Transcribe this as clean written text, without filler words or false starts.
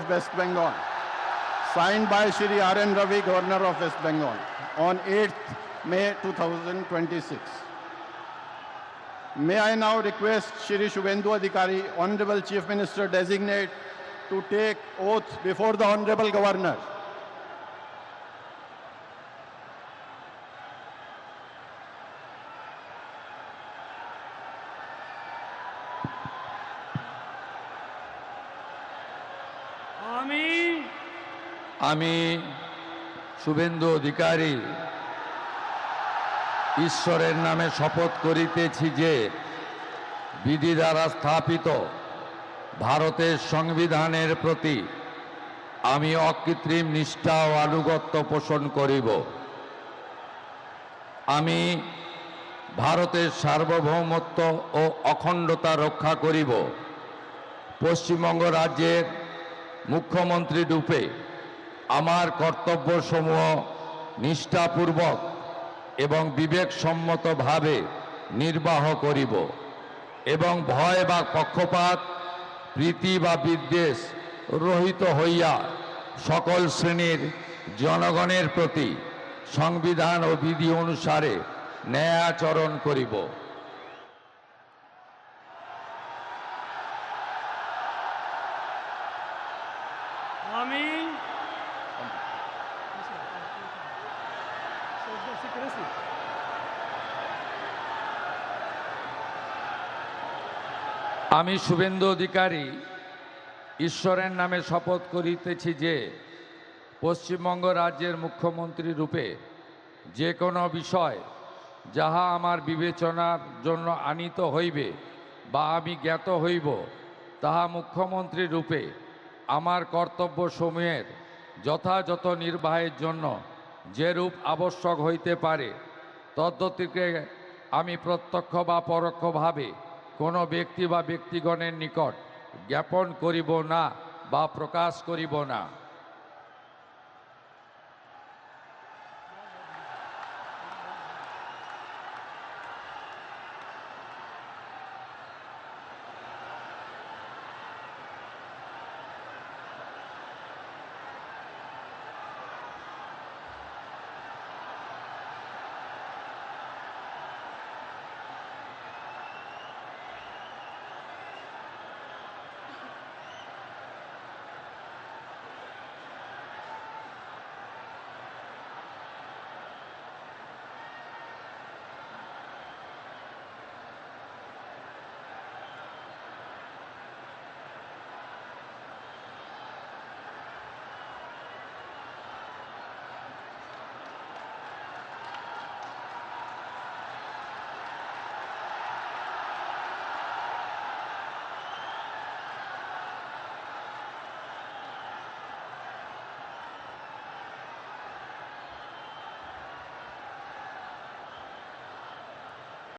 West Bengal, signed by Shri R.N. Ravi, Governor of West Bengal, on 8th May 2026. May I now request Shri Shubhendu Adhikari, Honorable Chief Minister Designate, to take oath before the Honorable Governor. আমি শুভেন্দু অধিকারী ঈশ্বরের নামে শপথ করিতেছি যে বিধি দ্বারা স্থাপিত ভারতের সংবিধানের প্রতি আমি অকৃত্রিম নিষ্ঠা ও আনুগত্য পোষণ করিব। আমি ভারতের সার্বভৌমত্ব ও অখণ্ডতা রক্ষা করিব। পশ্চিমবঙ্গ রাজ্যের মুখ্যমন্ত্রী রূপে আমার কর্তব্যসমূহ নিষ্ঠাপূর্বক এবং বিবেকসম্মতভাবে নির্বাহ করিব এবং ভয় বা পক্ষপাত, প্রীতি বা বিদ্বেষ রহিত হইয়া সকল শ্রেণীর জনগণের প্রতি সংবিধান ও বিধি অনুসারে ন্যায়াচরণ করিব। আমি শুভেন্দু অধিকারী ঈশ্বরের নামে শপথ করিতেছি যে পশ্চিমবঙ্গ রাজ্যের মুখ্যমন্ত্রী রূপে যে কোনো বিষয় যাহা আমার বিবেচনার জন্য আনীত হইবে বা আমি জ্ঞাত হইব, তাহা মুখ্যমন্ত্রী রূপে আমার কর্তব্যসমূহের যথাযথ নির্বাহের জন্য যেরূপ আবশ্যক হইতে পারে তদ্গতিকে আমি প্রত্যক্ষ বা পরোক্ষভাবে কোনো ব্যক্তি বা ব্যক্তিগণের নিকট জ্ঞাপন করিব না বা প্রকাশ করিব না।